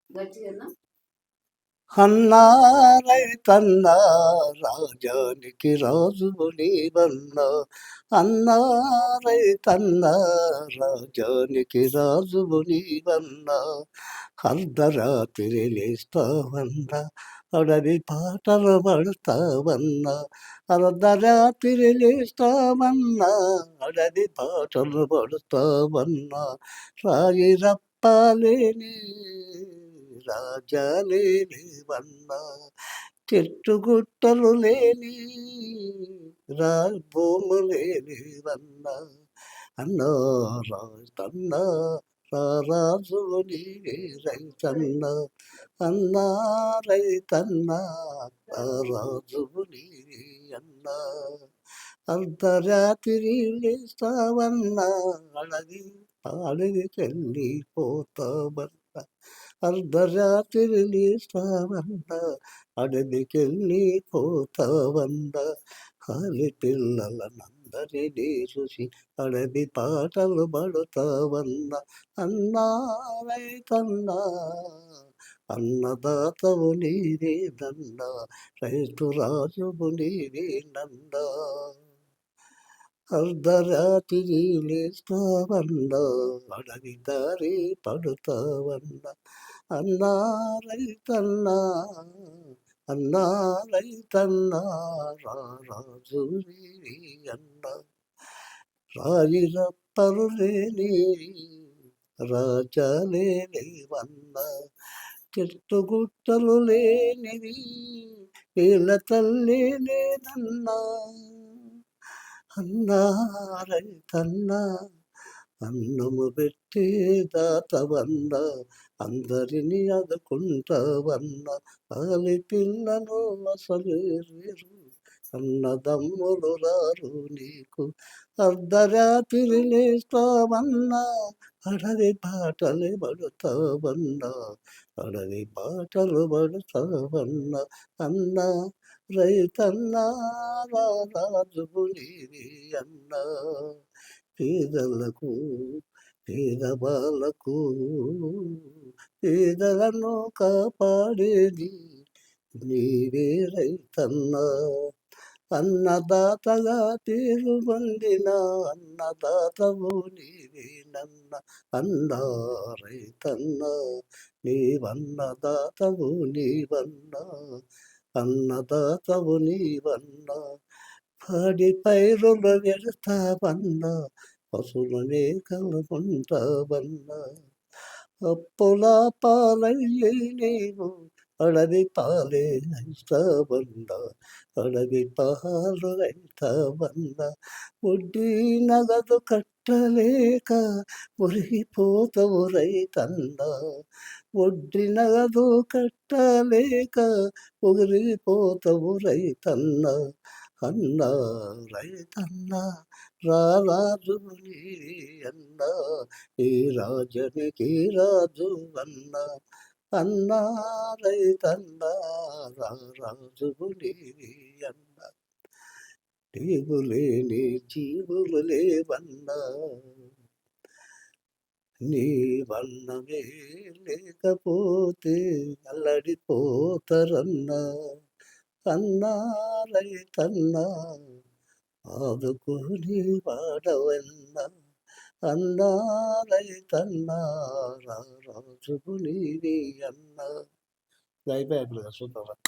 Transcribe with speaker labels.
Speaker 1: గట్టిగా
Speaker 2: అన్నా రైతన్నా రాజానికి రాజువు నీవన్నా, అన్నా రైతన్నా రాజానికి రాజువు నీవన్నా, అర్ధరాత్రి లేస్తావన్నా అడవి పాటలు పడతావన్నా, అర్ధరాత్రి లేస్తావన్నా అడవి పాటలు పడతావన్నా, రాయి రప్పాలేని రాజాలే లేవన్నా, చెట్టుగుట్టలు లేని భూములే లేవన్నా, అన్నా రైతన్నా రారాజు నీవే రైతన్నా, అన్నా రైతన్నా రారాజు నీవే అన్నా, అర్ధరాత్రి లేస్తావన్నా అడవికెళ్ళిపోతావన్నా, అర్ధరాత్రి లేస్తావన్నా అడవికెళ్ళిపోతావన్నా, కాలి పిల్లలనందరినీ చూసి అడవి పాటలు పడతావన్నా, అన్నా రైతన్నా అన్నదాతవు నీవేనన్నా, రైతు రాజువు నీవేనన్నా, అర్ధరాత్రి లేస్తావన్నా అడవి దారి పడుతావన్నా, అన్నా రైతన్నా అన్నా రైతన్నా రారాజు నీవే అన్నా, రాయి రప్పలు లేని రాజాలే లేవన్నా, చెట్టుగుట్టలు లేనివి నీళ్ళ తల్లి లేదన్నా, అన్నా రైతన్నా అన్నము పెట్టే దాతవన్నా, అందరినీ ఆదుకుంటావన్నా, ఆలి పిల్లలు అసలేరు అన్నదమ్ములు రారు నీకు, అర్ధరాత్రి లేస్తావన్నా అడవి పాటలు పడతావన్నా, అడవి పాటలు పడతావన్నా, అన్నా రైతన్నా రాజువు నీవే అన్నా, పేదలకు పేదవాళ్ళకు పేదలను కాపాడేది నీవే రైతన్నా, అన్నదాతగా పేరు పొందిన అన్నదాతవు నీవేనన్న, అన్నా రైతన్నా నీవన్నదాతవు నీవన్నా, అన్నదాతవు నీవన్నా, పాడి పైరులు వెడతావన్నా పశువుల మేకలు కొంటావన్నా, అప్పుల పాలయ్యి నీవు అడవి పాలే అయితావన్నా, అడవి పాలు అయితావన్నా, వడ్డీ నగదు కట్టలేక మురిగిపోతవు రైతన్నా, వడ్డీ నగదు కట్టలేక మురిగిపోతవు రైతన్నా, అన్నా రైతన్నా రారాజు నీవే అన్నా, ఈ రాజనికి రాజు అన్నా, అన్నా రైతన్నా రారాజు నీవే అన్నా, నీవు లేని జీవులు లేవన్నా, నీ వన్నమే లేకపోతే అల్లడిపోతరన్నా, అన్నా రైతన్నా ఆదుకుని వాడవన్నా, అన్నా రైతన్నా రాజువు నీవే అన్నా. అయిపోయాడు సూపర్.